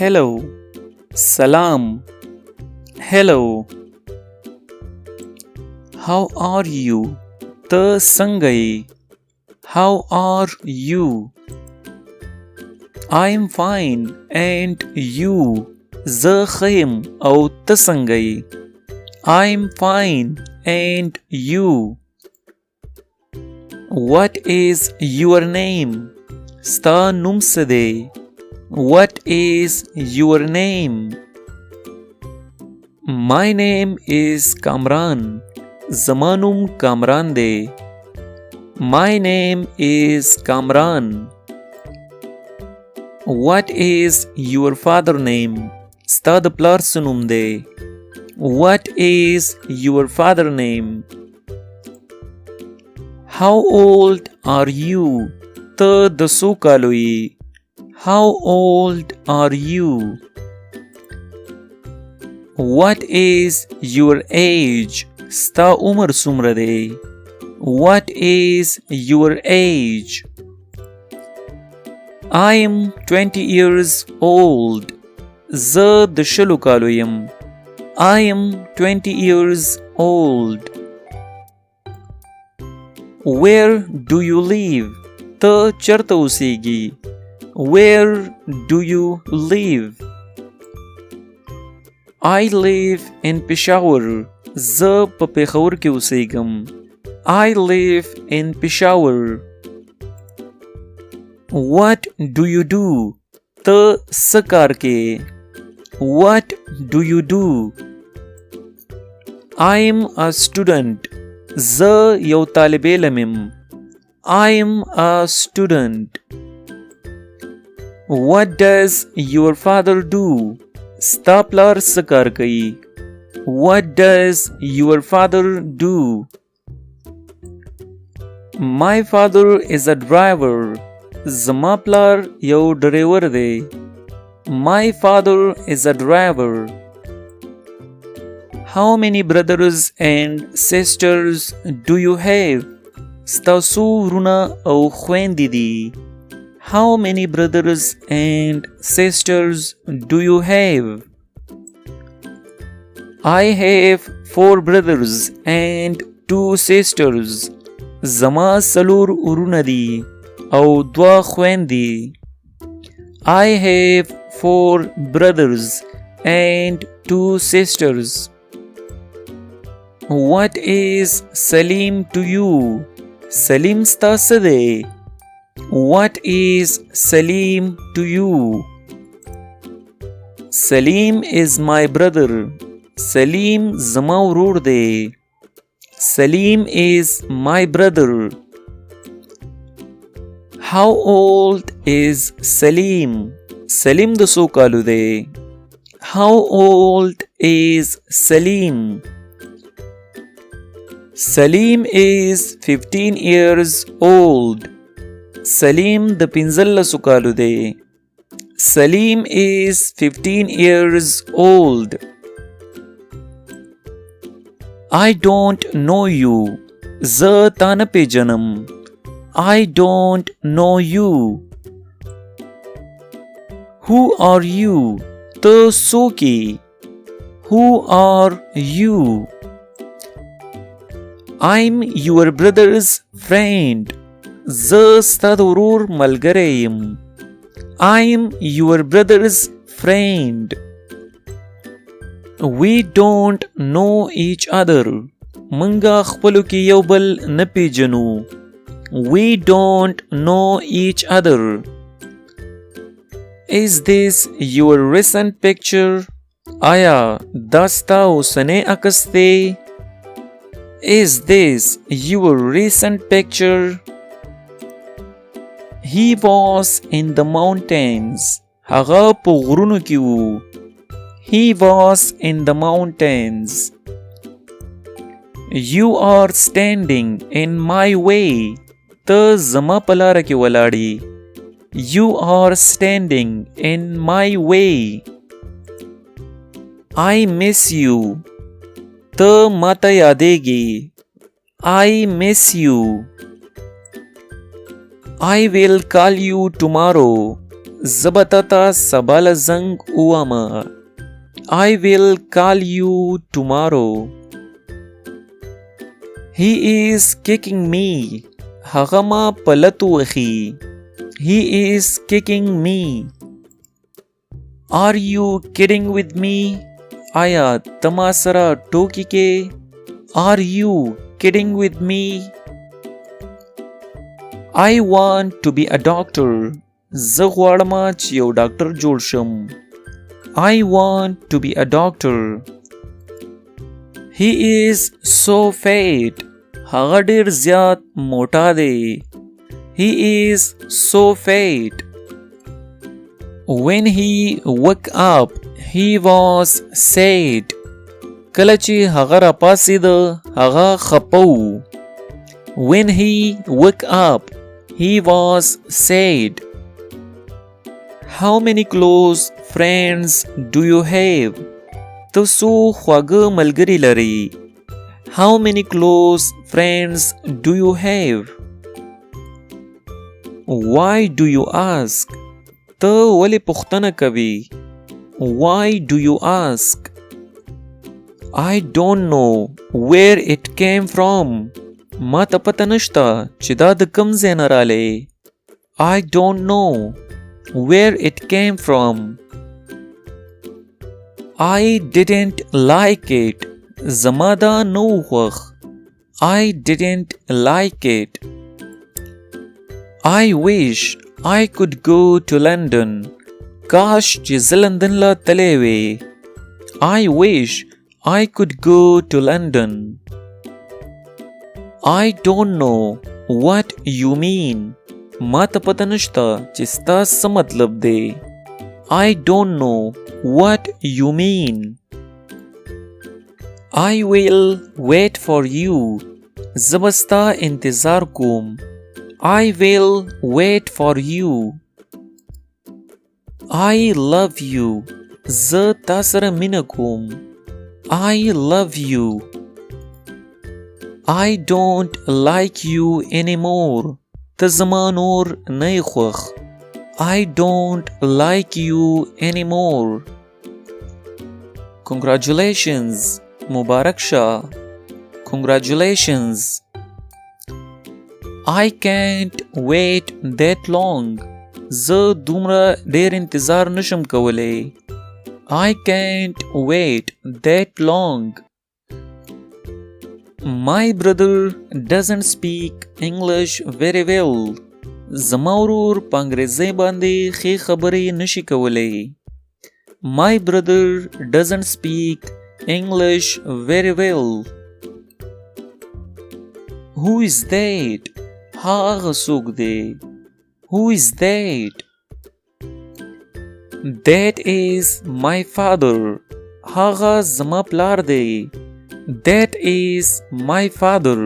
Hello. Salam. Hello. How are you? The sangai. How are you? I'm fine. And you? The khaim au the sangai. I'm fine. And you? What is your name? Sta numsade. What is your name? My name is Kamran. Zamanum Kamran de. My name is Kamran. What is your father name? Sta the plarsunum de. What is your father name? How old are you? Ta the sukalui. How old are you? What is your age? Sta umar sumra de. What is your age? I am 20 years old. Z the shalukaloyam. I am 20 years old. Where do you live? Ta charta usegi. Where do you live? I live in Peshawar. Z pa Peshawar ke usegam. I live in Peshawar. What do you do? Ta sakar ke. What do you do? I am a student. Z yaw talib ilmim. I am a student. What does your father do? Staplar sakar kai. What does your father do? My father is a driver. Zamaplar yaw driver de. My father is a driver. How many brothers and sisters do you have? Stasu runa au khwendidi. How many brothers and sisters do you have? I have 4 brothers and 2 sisters. Zama salur urunadi au dwa khwendi. I have 4 brothers and 2 sisters. What is Salim to you? Salim sta sade. What is Salim to you? Salim is my brother. Salim zama urur de. Salim is my brother. How old is Salim? Salim the sokalu de. How old is Salim? Salim is 15 years old. Salim the pinzalla sukalu de. Salim is 15 years old. I don't know you. Z tana pe janam. I don't know you. Who are you? Ta soki. Who are you? I'm your brother's friend. Zastadurur malgareim. I'm your brother's friend. We don't know each other. Manga khpalu ki yawbal napijanu. We don't know each other. Is this your recent picture? Aya dasta usane akaste? Is this your recent picture? He was in the mountains. Haga po ghurunu ki wu. He was in the mountains. You are standing in my way. Ta zama palara ki waladi. You are standing in my way. I miss you. Ta mata yadegi. I miss you. I will call you tomorrow. زبتتا سبال زنگ اواما. I will call you tomorrow. He is kicking me. هغه ما پلت وخي. He is kicking me. Are you kidding with me? آیا تما سره ټوکی کې؟ Are you kidding with me? I want to be a doctor. زه غواړم چې یو ډاکټر جوړ شم. I want to be a doctor. He is so fat. هغه ډیر زیات موټا دی. He is so fat. When he woke up, he was sad. کله چې هغه را پاسید هغه خپو. When he woke up, he was sad. How many close friends do you have? ته څو خواږه ملګري لري. How many close friends do you have? Why do you ask? ته ولې پوښتنه کوي. Why do you ask? I don't know where it came from. ما ته پته نشته چې دا د کوم ځای نه رالی. I don't know where it came from. I didn't like it. زما دا نو خوښ. I didn't like it. I wish I could go to London. کاش چې زه لندن له تلی وی. I wish I could go to London. I don't know what you mean. ما ته پته نشته چې ستا څه مطلب دی. I don't know what you mean. I will wait for you. زه به ستا انتظار کوم. I will wait for you. I love you. زه تا سره مینه کوم. I love you. I don't like you anymore. ته زما نور نه یې خوښ. I don't like you anymore. Congratulations. مبارک شه. Congratulations. I can't wait that long. زه دومره ډیر انتظار نشم کولی. I can't wait that long. My brother doesn't speak English very well. زما ورور په انګریزۍ باندې ښې خبرې نشي کولی. My brother doesn't speak English very well. Who is that? هغه څوک دی. Who is that? That is my father. هغه زما پلار دی. That is my father.